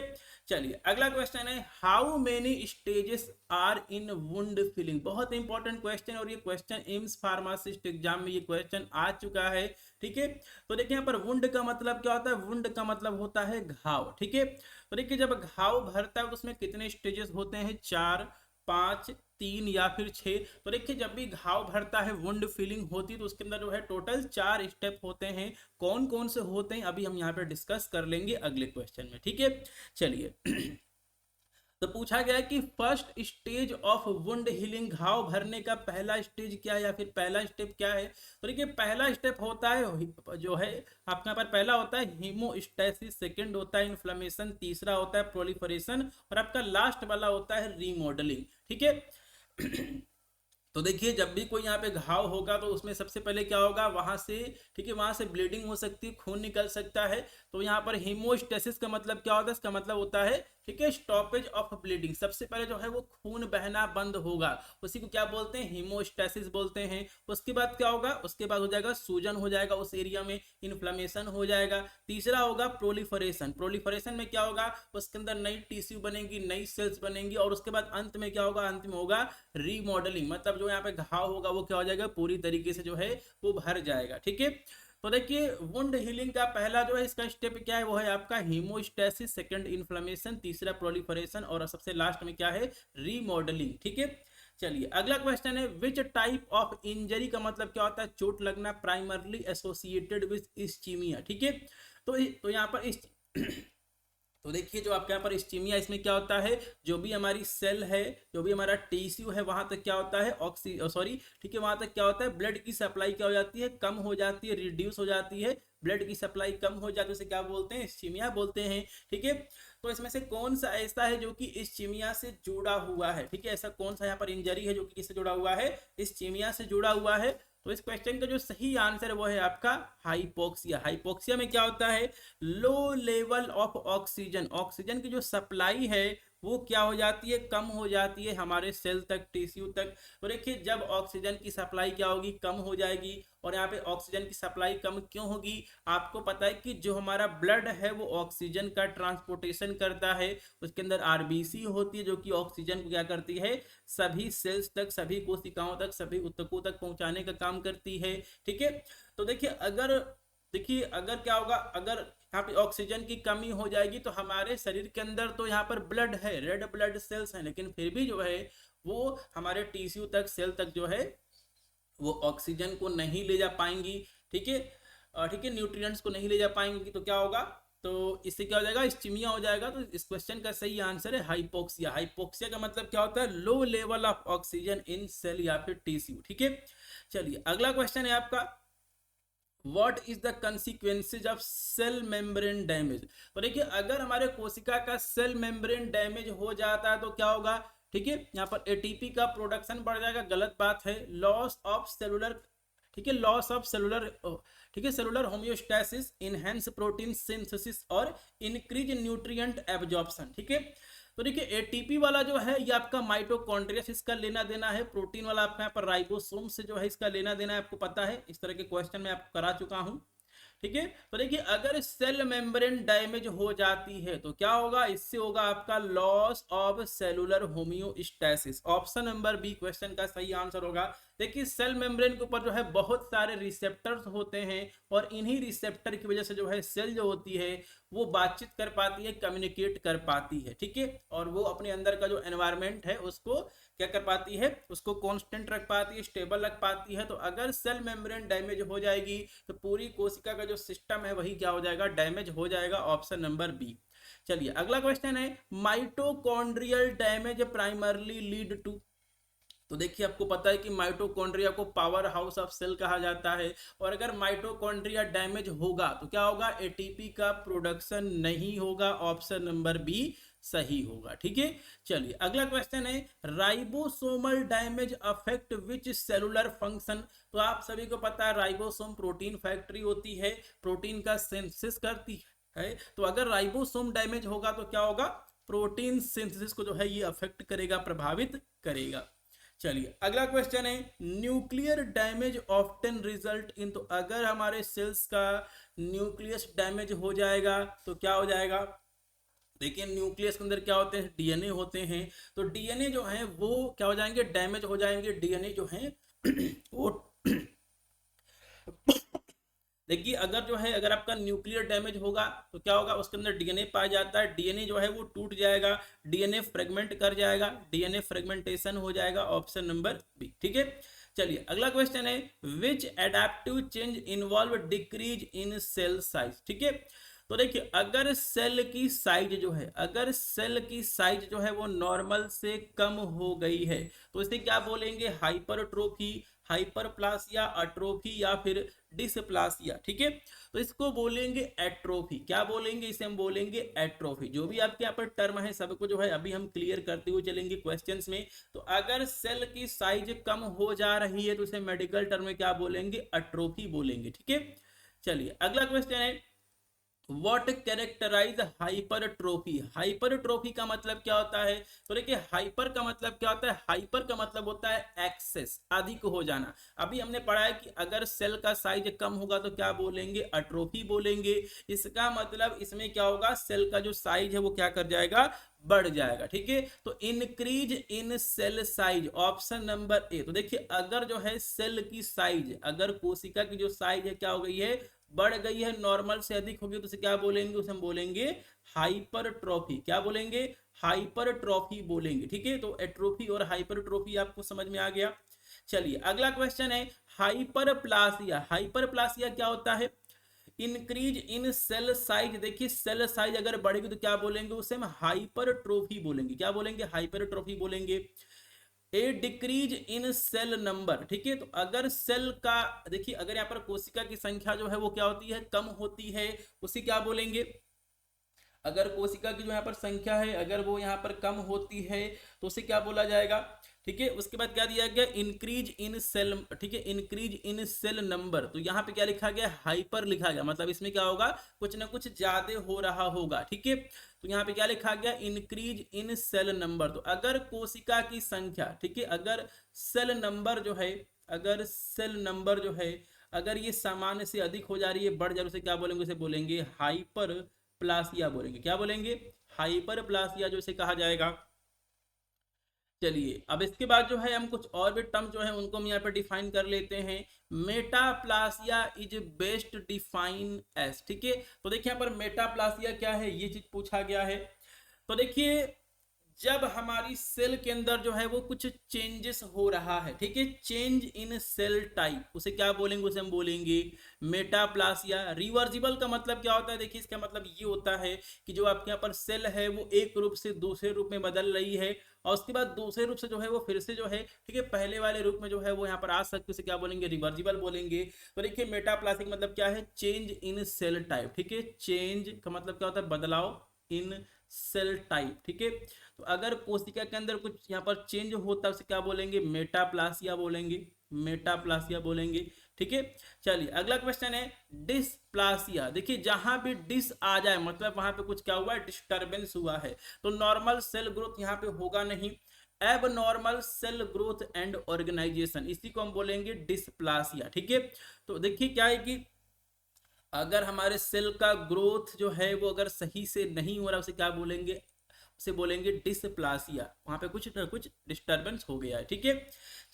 चलिए अगला क्वेश्चन है, how many stages are in wound filling. बहुत इंपॉर्टेंट क्वेश्चन, और ये क्वेश्चन एम्स फार्मासिस्ट एग्जाम में ये क्वेश्चन आ चुका है। ठीक है, तो देखिए यहाँ पर वुंड का मतलब क्या होता है, वुंड का मतलब होता है घाव। ठीक है, तो देखिए जब घाव भरता है तो उसमें कितने स्टेजेस होते हैं, 4, 5, 3 या फिर 6। तो देखिए जब भी घाव भरता है, वुंड फीलिंग होती है, तो उसके अंदर जो है टोटल 4 स्टेप होते हैं। कौन कौन से होते हैं अभी हम यहाँ पे डिस्कस कर लेंगे अगले क्वेश्चन में। ठीक है, चलिए तो पूछा गया है कि first stage of wound healing, घाव भरने का पहला स्टेज क्या है या फिर पहला स्टेप क्या है। तो देखिए पहला स्टेप होता है जो है आपके यहाँ पर, पहला होता है हीमोस्टैसिस, सेकंड होता है इन्फ्लेमेशन, तीसरा होता है प्रोलिफरेशन, और आपका लास्ट वाला होता है रीमॉडलिंग। ठीक है तो देखिए जब भी कोई यहाँ पे घाव होगा तो उसमें सबसे पहले क्या होगा, वहां से, ठीक है, वहां से ब्लीडिंग हो सकती है, खून निकल सकता है। तो यहाँ पर हीमोस्टेसिस का मतलब क्या होता है, इसका मतलब होता है, ठीक है, स्टॉपेज ऑफ ब्लीडिंग। सबसे पहले जो है वो खून बहना बंद होगा, उसी को क्या बोलते हैं, हीमोस्टेसिस बोलते हैं। उसके बाद क्या होगा, उसके बाद हो जाएगा सूजन हो जाएगा उस एरिया में, इन्फ्लेमेशन हो जाएगा। तीसरा होगा प्रोलिफरेशन, प्रोलिफरेशन में क्या होगा, उसके अंदर नई टिश्यू बनेगी, नई सेल्स बनेंगी, और उसके बाद अंत में क्या होगा, अंत में होगा रीमॉडलिंग, मतलब जो यहाँ पे घाव होगा वो क्या हो जाएगा, पूरी तरीके से जो है वो भर जाएगा। ठीक है, तो देखिए वुंड हीलिंग का पहला जो है इसका स्टेप क्या है, वो है आपका हीमोस्टेसिस, सेकंड इन्फ्लेमेशन, तीसरा प्रोलिफरेशन, और सबसे लास्ट में क्या है, रीमॉडलिंग। ठीक है, चलिए अगला क्वेश्चन है, विच टाइप ऑफ इंजरी का मतलब क्या होता है, चोट लगना, प्राइमरली एसोसिएटेड विद इस्चीमिया। ठीक है, तो यहाँ पर इस तो देखिए जो आपके यहाँ पर इस्चीमिया, इसमें क्या होता है, जो भी हमारी सेल है, जो भी हमारा टिश्यू है, वहां तक क्या होता है, ठीक है, वहां तक क्या होता है, ब्लड की सप्लाई क्या हो जाती है, कम हो जाती है, रिड्यूस हो जाती है, ब्लड की सप्लाई कम हो जाती है, उसे क्या बोलते हैं, इस्चीमिया बोलते हैं। ठीक है, तो इसमें से कौन सा ऐसा है जो कि इस्चीमिया से जुड़ा हुआ है, ठीक है, ऐसा कौन सा यहाँ पर इंजरी है जो कि किससे जुड़ा हुआ है, इस्चीमिया से जुड़ा हुआ है। तो इस क्वेश्चन का जो सही आंसर है वो है आपका हाइपोक्सिया। हाइपोक्सिया में क्या होता है, low level of oxygen, oxygen की जो सप्लाई है वो क्या हो जाती है, कम हो जाती है हमारे सेल तक, टिश्यू तक। तो देखिए जब ऑक्सीजन की सप्लाई क्या होगी, कम हो जाएगी। और यहाँ पे ऑक्सीजन की सप्लाई कम क्यों होगी, आपको पता है कि जो हमारा ब्लड है वो ऑक्सीजन का ट्रांसपोर्टेशन करता है, उसके अंदर आरबीसी होती है जो कि ऑक्सीजन को क्या करती है, सभी सेल्स तक, सभी कोशिकाओं तक, सभी ऊतकों तक पहुंचाने का काम करती है। ठीक है, तो देखिए अगर क्या होगा, अगर यहाँ पे ऑक्सीजन की कमी हो जाएगी तो हमारे शरीर के अंदर तो यहाँ पर ब्लड है, रेड ब्लड सेल्स हैं, लेकिन फिर भी जो है वो हमारे टिश्यू तक, सेल तक जो है वो ऑक्सीजन को नहीं ले जा पाएंगी। ठीक है, ठीक है, न्यूट्रिएंट्स को नहीं ले जा पाएंगी, तो क्या होगा, तो इससे क्या हो जाएगा, इस्चीमिया हो जाएगा। तो इस क्वेश्चन का सही आंसर है हाइपोक्सिया। हाइपोक्सिया का मतलब क्या होता है, low level of oxygen in cell या फिर टिश्यू। ठीक है, चलिए अगला क्वेश्चन है आपका, What is the consequences of cell membrane damage। तो देखिए अगर हमारे कोशिका का सेल मेम्ब्रेन डैमेज हो जाता है तो क्या होगा, ठीक है, यहाँ पर एटीपी का प्रोडक्शन बढ़ जाएगा, गलत बात है, लॉस ऑफ सेलुलर, ठीक है, लॉस ऑफ सेलुलर, ठीक है, cellular homeostasis, enhance protein synthesis और इंक्रीज न्यूट्रिएंट एब्जॉर्प्शन। ठीक है, तो देखिए एटीपी वाला जो है ये आपका माइटोकॉन्ड्रिया से इसका लेना देना है, प्रोटीन वाला आपका यहाँ पर राइबोसोम से जो है इसका लेना देना है, आपको पता है, इस तरह के क्वेश्चन मैं आपको करा चुका हूं। ठीक है, तो देखिए अगर सेल मेम्ब्रेन डैमेज हो जाती है तो क्या होगा, इससे होगा आपका loss of cellular homeostasis. Option number b question का सही आंसर होगा। देखिए सेल मेम्ब्रेन के ऊपर जो है बहुत सारे रिसेप्टर्स होते हैं, और इन्हीं रिसेप्टर की वजह से जो है सेल जो होती है वो बातचीत कर पाती है, कम्युनिकेट कर पाती है। ठीक है, और वो अपने अंदर का जो एनवायरमेंट है उसको क्या कर पाती है, उसको कांस्टेंट रख पाती है, स्टेबल रख पाती है। तो अगर सेल मेम्ब्रेन डैमेज हो जाएगी तो पूरी कोशिका का जो सिस्टम है वही क्या हो जाएगा, डैमेज हो जाएगा। Option number B. चलिए अगला क्वेश्चन है, mitochondrial damage primarily lead to. तो देखिए आपको पता है कि माइटोकॉन्ड्रिया को पावर हाउस ऑफ सेल कहा जाता है, और अगर माइटोकॉन्ड्रिया डैमेज होगा तो क्या होगा, एटीपी का प्रोडक्शन नहीं होगा। ऑप्शन नंबर बी सही होगा। ठीक है, चलिए अगला क्वेश्चन है, राइबोसोमल डैमेज अफेक्ट विच सेलुलर फंक्शन। तो आप सभी को पता है राइबोसोम प्रोटीन फैक्ट्री होती है, प्रोटीन का सिंथेसिस करती है। तो अगर राइबोसोम डैमेज होगा तो क्या होगा, प्रोटीन सिंथेसिस को जो है ये अफेक्ट करेगा, प्रभावित करेगा। चलिए अगला क्वेश्चन है, nuclear damage often result in. तो अगर हमारे सेल्स का न्यूक्लियस डैमेज हो जाएगा तो क्या हो जाएगा, देखिए न्यूक्लियस के अंदर क्या होते हैं, डीएनए होते हैं। तो डीएनए जो है वो क्या हो जाएंगे, डैमेज हो जाएंगे। डीएनए जो है वो देखिए अगर जो है, अगर आपका न्यूक्लियर डैमेज होगा तो क्या होगा, उसके अंदर डीएनए पाया जाता है, डीएनए जो है वो टूट जाएगा, डीएनए फ्रेगमेंट कर जाएगा, डीएनए फ्रेगमेंटेशन हो जाएगा, ऑप्शन नंबर बी। ठीक है, चलिए अगला क्वेश्चन है, which adaptive change involve decrease in cell size. ठीक है, तो देखिए अगर सेल की साइज जो है, अगर सेल की साइज जो है वो नॉर्मल से कम हो गई है तो इसे क्या बोलेंगे, हाइपरट्रोफी, हाइपरप्लासिया, अट्रोफी या फिर डिसप्लासिया। ठीक है, तो इसको बोलेंगे एट्रोफी। क्या बोलेंगे, इसे हम बोलेंगे एट्रोफी। जो भी आपके यहाँ पर टर्म है सबको जो है अभी हम क्लियर करते हुए चलेंगे क्वेश्चंस में। तो अगर सेल की साइज कम हो जा रही है तो इसे मेडिकल टर्म में क्या बोलेंगे, अट्रोफी बोलेंगे। ठीक है, चलिए अगला क्वेश्चन है, What कैरेक्टराइज हाइपरट्रोफी। हाइपरट्रोफी का मतलब क्या होता है, तो देखिए हाइपर का मतलब क्या होता है, हाइपर का मतलब होता है एक्सेस, अधिक हो जाना। अभी हमने पढ़ा है कि अगर सेल का साइज कम होगा तो क्या बोलेंगे, अट्रोफी बोलेंगे। इसका मतलब इसमें क्या होगा, सेल का जो साइज है वो क्या कर जाएगा, बढ़ जाएगा। ठीक है, तो increase in cell size, option number A. तो देखिए अगर जो है सेल की साइज, अगर कोशिका की जो साइज है क्या हो गई है, बढ़ गई है, नॉर्मल से अधिक होगी, तो उसे क्या बोलेंगे, उसे हम बोलेंगे हाइपरट्रॉफी। क्या बोलेंगे, हाइपरट्रॉफी बोलेंगे। ठीक है, तो एट्रोफी और हाइपरट्रॉफी आपको समझ में आ गया। चलिए अगला क्वेश्चन है, हाइपरप्लासिया। हाइपरप्लासिया क्या होता है, इंक्रीज इन सेल साइज। देखिए सेल साइज अगर बढ़ेगी तो क्या बोलेंगे, उसे हम हाइपरट्रोफी बोलेंगे। क्या बोलेंगे, हाइपरट्रोफी बोलेंगे। ए डिक्रीज इन सेल नंबर। ठीक है, तो अगर सेल का, देखिए अगर यहाँ पर कोशिका की संख्या जो है वो क्या होती है, कम होती है, उसे क्या बोलेंगे, अगर कोशिका की जो यहाँ पर संख्या है अगर वो यहाँ पर कम होती है तो उसे क्या बोला जाएगा। ठीक है, उसके बाद क्या दिया गया, इंक्रीज इन सेल। ठीक है, इंक्रीज इन सेल नंबर, तो यहाँ पे क्या लिखा गया, हाइपर लिखा गया, मतलब इसमें क्या होगा, कुछ ना कुछ ज्यादा हो रहा होगा। ठीक है, तो यहाँ पे क्या लिखा गया, इंक्रीज इन सेल नंबर। तो अगर कोशिका की संख्या, ठीक है, अगर सेल नंबर जो है, अगर सेल नंबर जो है अगर ये सामान्य से अधिक हो जा रही है, बढ़ जा रही है, उसे क्या बोलेंगे, उसे बोलेंगे हाइपर प्लासिया बोलेंगे। क्या बोलेंगे, हाइपर प्लासिया जो इसे कहा जाएगा। चलिए अब इसके बाद जो है हम कुछ और भी टर्म जो है उनको हम यहाँ पे डिफाइन कर लेते हैं। Metaplasia is best define as. ठीक है, तो देखिए यहाँ पर मेटाप्लासिया क्या है, ये चीज पूछा गया है। तो देखिए जब हमारी सेल के अंदर जो है वो कुछ चेंजेस हो रहा है, ठीक है, चेंज इन सेल टाइप, उसे क्या बोलेंगे, उसे हम बोलेंगे मेटाप्लासिया। रिवर्सिबल का मतलब क्या होता है, देखिए इसका मतलब ये होता है कि जो आपके यहाँ पर सेल है वो एक रूप से दूसरे रूप में बदल रही है और उसके बाद दूसरे रूप से जो है वो फिर से जो है, ठीक है, पहले वाले रूप में जो है वो यहाँ पर आ सकते, उसे क्या बोलेंगे, रिवर्सिबल बोलेंगे। तो देखिए मेटाप्लासिक मतलब क्या है, चेंज इन सेल टाइप। ठीक है, चेंज का मतलब क्या होता है, बदलाव इन सेल टाइप। ठीक है, तो अगर कोशिका के अंदर कुछ यहाँ पर चेंज होता है उसे क्या बोलेंगे, मेटाप्लासिया बोलेंगे, मेटाप्लासिया बोलेंगे। ठीक है, चलिए अगला क्वेश्चन है डिस्प्लासिया। देखिए जहां भी डिस आ जाए मतलब वहां पे कुछ क्या हुआ है, डिस्टरबेंस हुआ है, तो नॉर्मल सेल ग्रोथ यहाँ पे होगा नहीं, abnormal cell growth and organisation, इसी को हम बोलेंगे डिस्प्लासिया। ठीक है, तो देखिए क्या है कि अगर हमारे सेल का ग्रोथ जो है वो अगर सही से नहीं हो रहा उसे क्या बोलेंगे, उसे बोलेंगे डिस्प्लासिया, वहां पे कुछ ना कुछ डिस्टरबेंस हो गया है। ठीक है,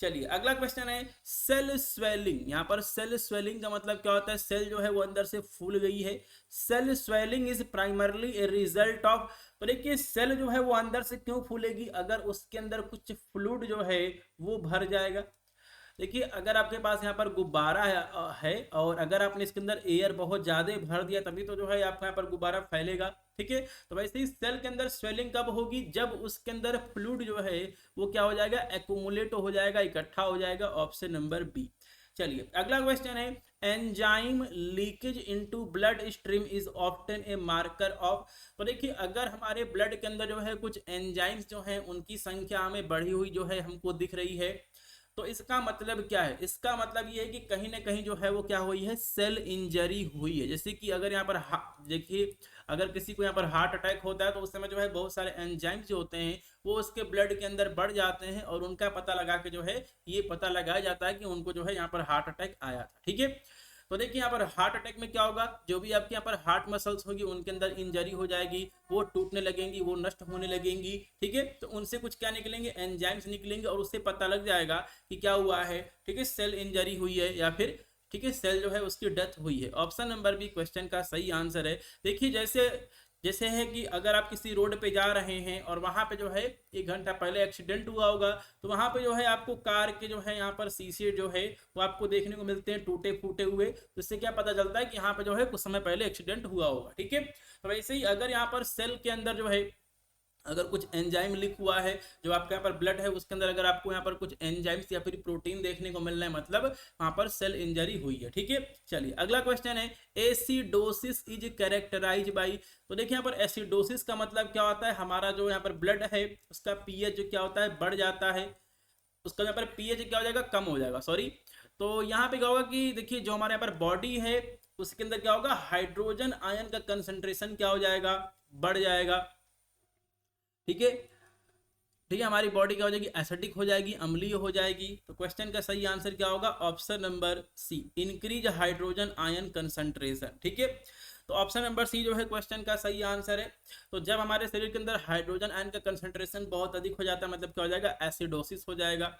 चलिए अगला क्वेश्चन है सेल स्वेलिंग। यहाँ पर सेल स्वेलिंग का मतलब क्या होता है, सेल जो है वो अंदर से फूल गई है। Cell swelling is primarily a result of, तो देखिए सेल जो है वो अंदर से क्यों फूलेगी, अगर उसके अंदर कुछ फ्लूइड जो है वो भर जाएगा। देखिए अगर आपके पास यहाँ पर गुब्बारा है और अगर आपने इसके अंदर एयर बहुत ज्यादा भर दिया तभी तो जो है आपका यहाँ पर गुब्बारा फैलेगा। ठीक है, तो वैसे ही सेल के अंदर स्वेलिंग कब होगी, जब उसके अंदर फ्लूइड जो है वो क्या हो जाएगा, एक्यूमुलेट हो जाएगा, इकट्ठा हो जाएगा, ऑप्शन नंबर बी। चलिए अगला क्वेश्चन है, enzyme leakage into blood stream is often A marker of. तो देखिए अगर हमारे ब्लड के अंदर जो है कुछ एंजाइम्स जो है उनकी संख्या हमें बढ़ी हुई जो है हमको दिख रही है, तो इसका मतलब क्या है? इसका मतलब ये है कि कहीं ना कहीं जो है वो क्या हुई है, सेल इंजरी हुई है। जैसे कि अगर यहाँ पर देखिए अगर किसी को यहाँ पर हार्ट अटैक होता है तो उस समय जो है बहुत सारे एंजाइम्स जो होते हैं वो उसके ब्लड के अंदर बढ़ जाते हैं और उनका पता लगा के जो है ये पता लगाया जाता है कि उनको जो है यहाँ पर हार्ट अटैक आया था। ठीक है, तो देखिए यहाँ पर हार्ट अटैक में क्या होगा, जो भी आपके यहाँ पर हार्ट मसल्स होगी उनके अंदर इंजरी हो जाएगी, वो टूटने लगेंगी, वो नष्ट होने लगेंगी। ठीक है, तो उनसे कुछ क्या निकलेंगे, एंजाइम्स निकलेंगे और उससे पता लग जाएगा कि क्या हुआ है। ठीक है, सेल इंजरी हुई है या फिर ठीक है सेल जो है उसकी डेथ हुई है। ऑप्शन नंबर बी क्वेश्चन का सही आंसर है। देखिए जैसे जैसे है कि अगर आप किसी रोड पे जा रहे हैं और वहां पे जो है 1 घंटा पहले एक्सीडेंट हुआ होगा, तो वहां पे जो है आपको कार के जो है यहाँ पर शीशे जो है वो आपको देखने को मिलते हैं टूटे फूटे हुए। तो इससे क्या पता चलता है कि यहाँ पे जो है कुछ समय पहले एक्सीडेंट हुआ होगा। ठीक है, तो वैसे ही अगर यहाँ पर सेल के अंदर जो है अगर कुछ एंजाइम लिख हुआ है, जो आपके यहाँ पर ब्लड है उसके अंदर अगर आपको यहाँ पर कुछ एंजाइम्स या फिर प्रोटीन देखने को मिल रहा है, मतलब वहां पर सेल इंजरी हुई है। ठीक है, चलिए अगला क्वेश्चन है, एसिडोसिस इज कैरेक्टराइज बाई। तो देखिए यहाँ पर एसिडोसिस का मतलब क्या होता है, हमारा जो यहाँ पर ब्लड है उसका पीएच जो क्या होता है बढ़ जाता है, उसका यहाँ पर पीएच क्या हो जाएगा, कम हो जाएगा, सॉरी। तो यहाँ पे क्या होगा कि देखिए जो हमारे यहाँ पर बॉडी है उसके अंदर क्या होगा, हाइड्रोजन आयन का कंसंट्रेशन क्या हो जाएगा, बढ़ जाएगा। ठीक है, ठीक है, हमारी बॉडी क्या हो जाएगी, एसिडिक हो जाएगी, अम्लीय हो जाएगी। तो क्वेश्चन का सही आंसर क्या होगा, option number C, increase hydrogen ion concentration. ठीक है, तो ऑप्शन नंबर सी जो है क्वेश्चन का सही आंसर है। तो जब हमारे शरीर के अंदर हाइड्रोजन आयन का कंसंट्रेशन बहुत अधिक हो जाता है, मतलब क्या हो जाएगा, एसिडोसिस हो जाएगा।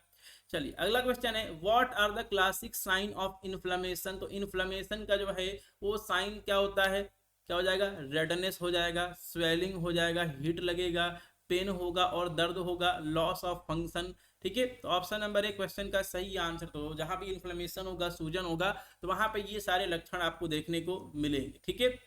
चलिए अगला क्वेश्चन है, what are the classic sign of inflammation. तो इन्फ्लेमेशन का जो है वो साइन क्या होता है, क्या हो जाएगा, रेडनेस हो जाएगा, स्वेलिंग हो जाएगा, हीट लगेगा, पेन होगा और दर्द होगा, लॉस ऑफ फंक्शन। ठीक है, तो ऑप्शन नंबर एक क्वेश्चन का सही आंसर। तो जहां भी इन्फ्लेमेशन होगा, सूजन होगा, तो वहां पे ये सारे लक्षण आपको देखने को मिलेंगे। ठीक है,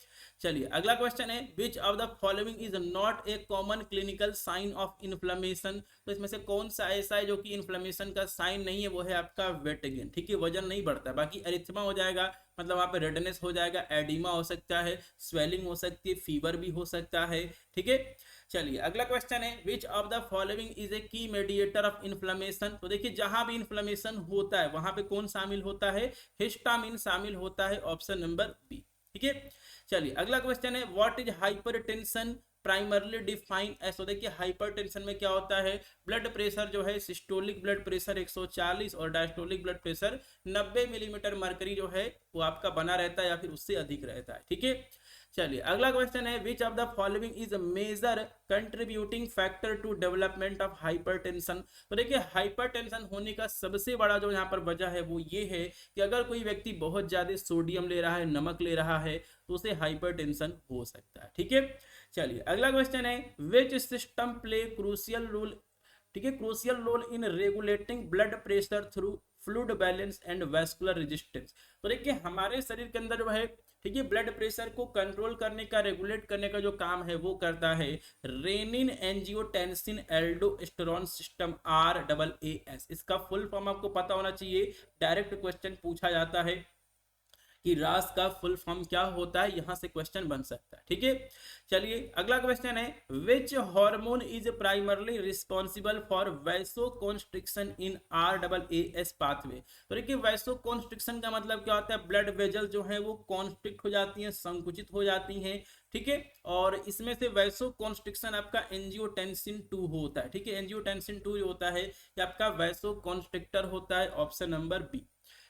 चलिए अगला क्वेश्चन है, which of the following is not a common clinical sign of inflammation. तो इसमें से कौन सा ऐसा है जो कि इन्फ्लेमेशन का साइन नहीं है, वो है आपका वेट गेन। ठीक है, वजन नहीं बढ़ता, बाकी एरिथमा हो जाएगा, मतलब वहां पे रेडनेस हो जाएगा, एडिमा हो सकता है, स्वेलिंग हो सकती है, फीवर भी हो सकता है। ठीक है, चलिए अगला क्वेश्चन है, which of the following is a की मेडिएटर ऑफ इन्फ्लेमेशन। तो देखिए जहां भी इन्फ्लेमेशन होता है वहां पे कौन शामिल होता है, हिस्टामिन शामिल होता है, ऑप्शन नंबर बी। ठीक है, चलिए अगला क्वेश्चन है, what is hypertension primarily define as. तो देखिए हाइपरटेंशन में क्या होता है, ब्लड प्रेशर जो है सिस्टोलिक ब्लड प्रेशर 140 और diastolic blood pressure 90 millimetre mercury जो है वो आपका बना रहता है या फिर उससे अधिक रहता है। ठीक है, चलिए अगला क्वेश्चन है, which of the following is a major contributing factor to development of hypertension. तो देखिए हाइपरटेंशन होने का सबसे बड़ा जो यहाँ पर वजह है वो ये है कि अगर कोई व्यक्ति बहुत ज्यादा सोडियम ले रहा है, नमक ले रहा है, तो उसे हाइपरटेंशन हो सकता है। ठीक है, चलिए अगला क्वेश्चन है, which system play crucial role. ठीक है, crucial role in regulating blood pressure through fluid balance and vascular resistance. तो देखिए हमारे शरीर के अंदर जो है, ठीक है, ब्लड प्रेशर को कंट्रोल करने का, रेगुलेट करने का जो काम है वो करता है renin angiotensin aldosterone system, RAAS। इसका फुल फॉर्म आपको पता होना चाहिए, डायरेक्ट क्वेश्चन पूछा जाता है कि रास का फुल फॉर्म क्या होता है, यहां से क्वेश्चन बन सकता है। ठीक है, चलिए अगला क्वेश्चन है, which hormone is primarily responsible for vasoconstriction in RAAS pathway. तो देखिए वैसोकॉन्स्ट्रिक्शन का मतलब क्या होता है, ब्लड वेजल जो है वो कॉन्स्ट्रिक्ट हो जाती हैं, संकुचित हो जाती हैं। ठीक है, और इसमें से वैसोकॉन्स्ट्रिक्शन आपका एंजियोटेंसिन 2 होता है। ठीक है, एंजियोटेंसिन 2 जो होता है ये आपका वैसोकॉन्स्ट्रिक्टर होता है, ऑप्शन नंबर बी।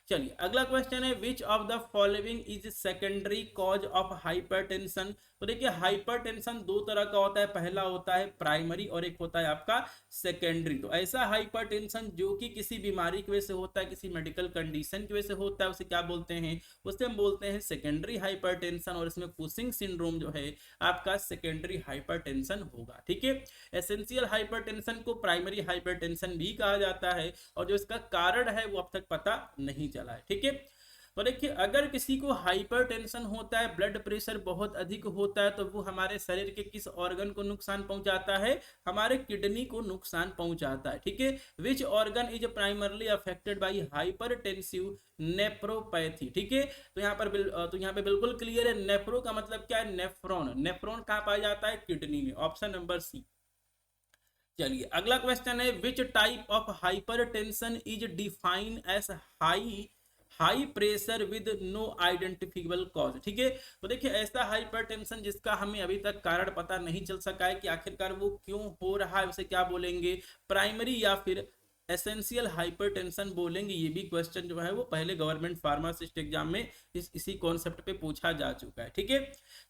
चलिए अगला क्वेश्चन है, which of the following is secondary cause of hypertension. तो देखिए हाइपरटेंशन दो तरह का होता है, पहला होता है प्राइमरी और एक होता है आपका सेकेंडरी। तो ऐसा हाइपरटेंशन जो कि किसी बीमारी की वजह से होता है, किसी मेडिकल कंडीशन की वजह से होता है, उसे क्या बोलते हैं, उसे हम बोलते हैं सेकेंडरी हाइपरटेंशन। और इसमें कुशिंग सिंड्रोम जो है आपका सेकेंडरी हाइपरटेंशन होगा। ठीक है, एसेंशियल हाइपरटेंशन को प्राइमरी हाइपरटेंशन भी कहा जाता है और जो इसका कारण है वो अब तक पता नहीं चला है। ठीक है, तो देखिए अगर किसी को हाइपरटेंशन होता है, ब्लड प्रेशर बहुत अधिक होता है, तो वो हमारे शरीर के किस ऑर्गन को नुकसान पहुंचाता है, हमारे किडनी को नुकसान पहुंचाता है। ठीक है, which organ is primarily affected by hypertensive nephropathy. ठीक है, तो यहाँ पे बिल्कुल क्लियर है, नेफ्रो का मतलब क्या है, नेफ्रॉन। नेफ्रॉन कहाँ पाया जाता है, किडनी में, ऑप्शन नंबर सी। चलिए अगला क्वेश्चन है, which type of hypertension is define as high pressure with no identifiable cause. ठीक है, तो देखिए ऐसा हाइपरटेंशन जिसका हमें अभी तक कारण पता नहीं चल सका है कि आखिरकार वो क्यों हो रहा है, उसे क्या बोलेंगे, प्राइमरी या फिर एसेंशियल हाइपरटेंशन बोलेंगे। ये भी क्वेश्चन जो है वो पहले गवर्नमेंट फार्मासिस्ट एग्जाम में इसी कॉन्सेप्ट पे पूछा जा चुका है। ठीक है,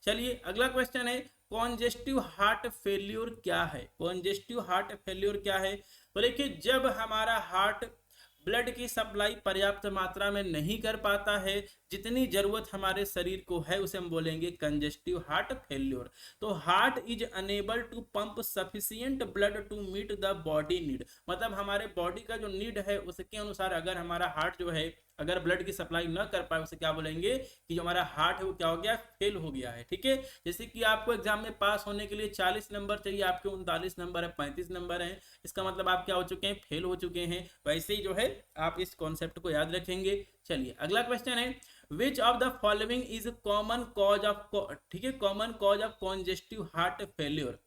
चलिए अगला क्वेश्चन है, कॉन्जेस्टिव हार्ट फेल्योर क्या है। कॉन्जेस्टिव हार्ट फेल्योर क्या है, तो देखिए जब हमारा हार्ट ब्लड की सप्लाई पर्याप्त मात्रा में नहीं कर पाता है, जितनी जरूरत हमारे शरीर को है, उसे हम बोलेंगे कंजेस्टिव हार्ट फेल्योर। तो heart is unable to pump sufficient blood to meet the body need, मतलब हमारे बॉडी का जो नीड है उसके अनुसार अगर हमारा हार्ट जो है अगर ब्लड की सप्लाई न कर पाए, उसे क्या बोलेंगे कि जो हमारा हार्ट है वो क्या हो गया, फेल हो गया है। ठीक है, जैसे कि आपको एग्जाम में पास होने के लिए 40 नंबर चाहिए, आपके 39 नंबर है, 35 नंबर है, इसका मतलब आप क्या हो चुके हैं, फेल हो चुके हैं। वैसे ही जो है आप इस कॉन्सेप्ट को याद रखेंगे। चलिए अगला क्वेश्चन है, which of the following is common cause of, ठीक है, common cause of congestive heart failure.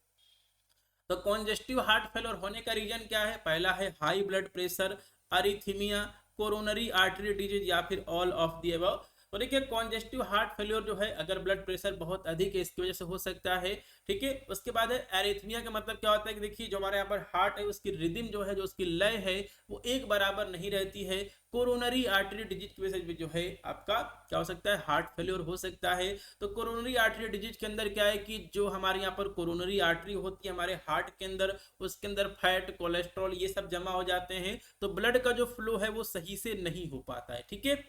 तो कॉन्जेस्टिव हार्ट फेल्योर होने का रीजन क्या है, पहला है high blood pressure, arrhythmia, coronary artery disease या फिर ऑल ऑफ द अबव। तो देखिए कॉन्जेस्टिव हार्ट फेल्योर जो है अगर ब्लड प्रेशर बहुत अधिक है इसकी वजह से हो सकता है। ठीक है, उसके बाद है एरिथमिया का मतलब क्या होता है कि देखिए जो हमारे यहाँ पर हार्ट है उसकी रिदम जो है, जो उसकी लय है वो एक बराबर नहीं रहती है। कोरोनरी आर्टरी डिजीज की वजह से जो है आपका क्या हो सकता है, हार्ट फेल्योर हो सकता है। तो कोरोनरी आर्टरी डिजीज के अंदर क्या है कि जो हमारे यहाँ पर कोरोनरी आर्टरी होती है हमारे हार्ट के अंदर, उसके अंदर फैट, कोलेस्ट्रॉल ये सब जमा हो जाते हैं, तो ब्लड का जो फ्लो है वो सही से नहीं हो पाता है। ठीक है,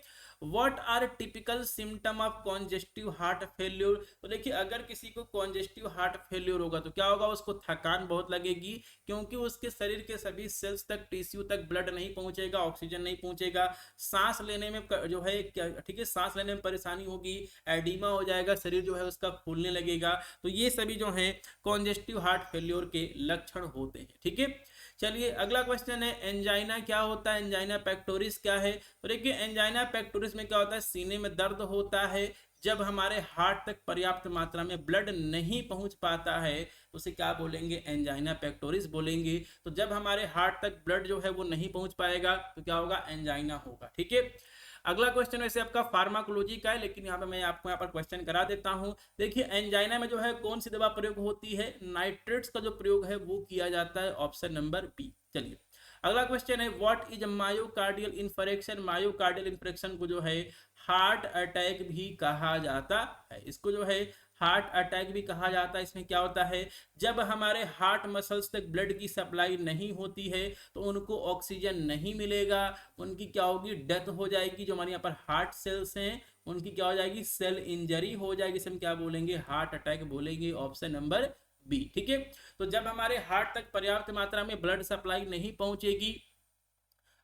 What are typical symptom of congestive heart failure? तो देखिए अगर किसी को congestive heart failure होगा तो क्या होगा, उसको थकान बहुत लगेगी, क्योंकि उसके शरीर के सभी सेल्स तक, टिश्यू तक ब्लड नहीं पहुंचेगा, ऑक्सीजन नहीं पहुंचेगा, सांस लेने में जो है क्या, ठीक है, सांस लेने में परेशानी होगी, एडिमा हो जाएगा, शरीर जो है उसका फूलने लगेगा। तो ये सभी जो है congestive heart failure के लक्षण होते हैं। ठीक है, चलिए अगला क्वेश्चन है, एंजाइना क्या होता है, एंजाइना पेक्टोरिस क्या है। तो देखिए एंजाइना पेक्टोरिस में क्या होता है, सीने में दर्द होता है जब हमारे हार्ट तक पर्याप्त मात्रा में ब्लड नहीं पहुंच पाता है, तो उसे क्या बोलेंगे, एंजाइना पेक्टोरिस बोलेंगे। तो जब हमारे हार्ट तक ब्लड जो है वो नहीं पहुंच पाएगा तो क्या होगा, एंजाइना होगा। ठीक है, अगला क्वेश्चन वैसे आपका फार्माकोलॉजी का है, लेकिन यहाँ पे मैं आपको यहाँ पर क्वेश्चन करा देता हूँ। देखिए एंजाइना में जो है कौन सी दवा प्रयोग होती है, नाइट्रेट्स का जो प्रयोग है वो किया जाता है, ऑप्शन नंबर बी। चलिए अगला क्वेश्चन है, what is myocardial infection. Myocardial infection को जो है हार्ट अटैक भी कहा जाता है, इसको जो है हार्ट अटैक भी कहा जाता है। इसमें क्या होता है, जब हमारे हार्ट मसल्स तक ब्लड की सप्लाई नहीं होती है तो उनको ऑक्सीजन नहीं मिलेगा, उनकी क्या होगी, डेथ हो जाएगी। जो हमारे यहाँ पर हार्ट सेल्स हैं उनकी क्या हो जाएगी, सेल इंजरी हो जाएगी, इसे हम क्या बोलेंगे, हार्ट अटैक बोलेंगे, ऑप्शन नंबर बी। ठीक है, तो जब हमारे हार्ट तक पर्याप्त मात्रा में ब्लड सप्लाई नहीं पहुंचेगी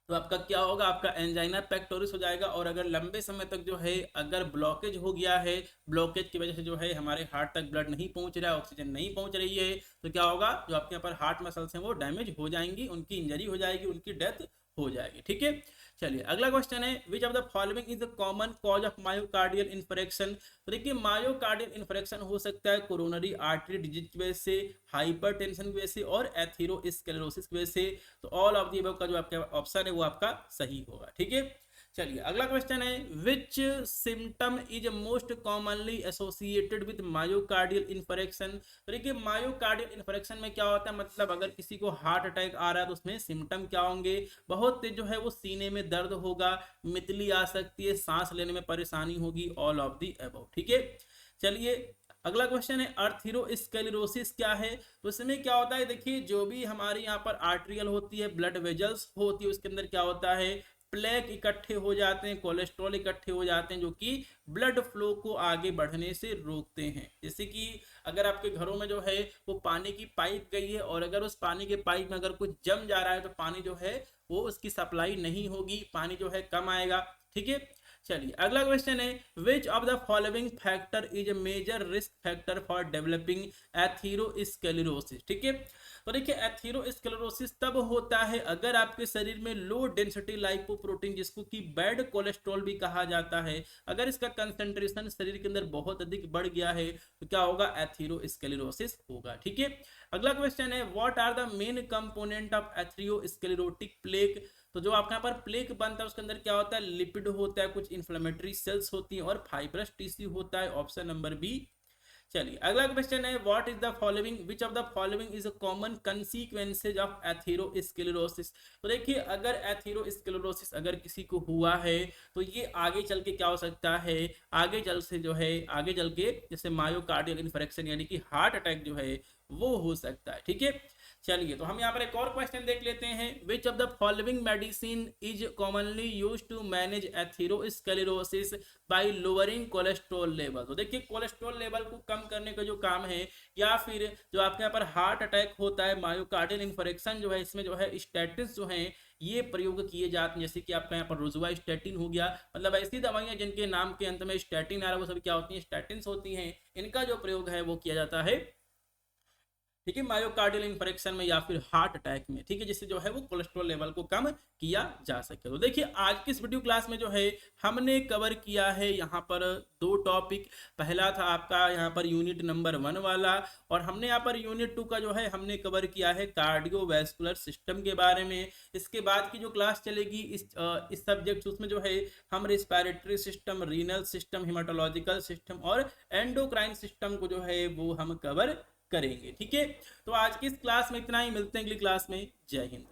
तो आपका क्या होगा, आपका एंजाइना पेक्टोरिस हो जाएगा। और अगर लंबे समय तक जो है अगर ब्लॉकेज हो गया है, ब्लॉकेज की वजह से जो है हमारे हार्ट तक ब्लड नहीं पहुंच रहा है, ऑक्सीजन नहीं पहुंच रही है, तो क्या होगा, जो आपके यहाँ पर हार्ट मसल्स हैं वो डैमेज हो जाएंगी, उनकी इंजरी हो जाएगी, उनकी डेथ हो जाएगी। ठीक है, चलिए अगला क्वेश्चन है, which of the following is the common cause of myocardial infection. तो देखिए मायोकार्डियल इन्फेक्शन हो सकता है कोरोनरी आर्टरी डिजीज की वजह से, हाइपरटेंशन की वजह से और एथेरोस्क्लेरोसिस की वजह से। तो ऑल ऑफ द अबव का जो आपका ऑप्शन है वो आपका सही होगा। ठीक है, चलिए अगला क्वेश्चन है, which symptom is most commonly associated with myocardial infection. तो देखिए मायोकार्डियल इन्फेक्शन में क्या होता है, मतलब अगर किसी को हार्ट अटैक आ रहा है तो उसमें सिम्टम क्या होंगे, बहुत तेज जो है वो सीने में दर्द होगा, मितली आ सकती है, सांस लेने में परेशानी होगी, ऑल ऑफ द अबव। ठीक है, चलिए अगला क्वेश्चन है, अर्थेरोस्क्लेरोसिस क्या है। तो इसमें क्या होता है, देखिए जो भी हमारे यहाँ पर आर्टरियल होती है, ब्लड वेजल्स होती है, उसके अंदर क्या होता है, प्लेक इकट्ठे हो जाते हैं, कोलेस्ट्रॉल इकट्ठे हो जाते हैं, जो कि ब्लड फ्लो को आगे बढ़ने से रोकते हैं। जैसे कि अगर आपके घरों में जो है वो पानी की पाइप गई है और अगर उस पानी के पाइप में अगर कुछ जम जा रहा है तो पानी जो है वो उसकी सप्लाई नहीं होगी, पानी जो है कम आएगा। ठीक है, चलिए अगला क्वेश्चन है, which of the following factor is a major risk factor for developing atherosclerosis. ठीक है, तो देखिए एथीरोस्क्लेरोसिस तब होता है अगर आपके शरीर में लो डेंसिटी लाइपोप्रोटीन, जिसको कि बैड कोलेस्ट्रॉल भी कहा जाता है, अगर इसका कंसंट्रेशन शरीर के अंदर बहुत अधिक बढ़ गया है तो क्या होगा, एथीरोस्क्लेरोसिस होगा। ठीक है, अगला क्वेश्चन है, what are the main component of atherosclerotic plaque. तो जो आपके यहाँ पर प्लेक बनता है उसके अंदर क्या होता है, लिपिड होता है, कुछ इन्फ्लेमेटरी सेल्स होती हैं और फाइब्रस टिश्यू होता है, ऑप्शन नंबर बी। चलिए अगला क्वेश्चन है, what is the following, which of the following is a common consequences of atherosclerosis. तो देखिए अगर एथीरोस्क्लेरोसिस अगर किसी को हुआ है तो ये आगे चल के क्या हो सकता है, आगे चल से जो है आगे चल के जैसे मायोकार्डियल इन्फेक्शन यानी कि हार्ट अटैक जो है वो हो सकता है। ठीक है, चलिए तो हम यहाँ पर एक और क्वेश्चन देख लेते हैं, which of the following medicine is commonly used to manage atherosclerosis by lowering cholesterol level. तो देखिए कोलेस्ट्रॉल लेवल को कम करने का जो काम है, या फिर जो आपके यहाँ पर हार्ट अटैक होता है, मायोकार्डियल इन्फेक्शन जो है, इसमें जो है स्टैटिन्स जो है ये प्रयोग किए जाते हैं, जैसे कि आपका यहाँ पर रोजुआ स्टैटिन हो गया, मतलब ऐसी दवाइयां जिनके नाम के अंत में स्टैटिन आ रहा है वो सब क्या होती हैं, स्टैटिन्स होती हैं, इनका जो प्रयोग है वो किया जाता है। ठीक है, मायोकार्डियल इन्फेक्शन में या फिर हार्ट अटैक में। ठीक है, जिससे जो है वो कोलेस्ट्रॉल लेवल को कम किया जा सके। तो देखिए आज की इस वीडियो क्लास में जो है हमने कवर किया है यहाँ पर दो टॉपिक। पहला था आपका यहाँ पर यूनिट नंबर 1 वाला, और हमने यहाँ पर यूनिट 2 का जो है हमने कवर किया है कार्डियोवैस्कुलर सिस्टम के बारे में। इसके बाद की जो क्लास चलेगी इस सब्जेक्ट उसमें जो है हम respiratory system, renal system, haematological system और एंडोक्राइन सिस्टम को जो है वो हम कवर करेंगे। ठीक है, तो आज की इस क्लास में इतना ही, मिलते हैं अगली क्लास में। जय हिंद।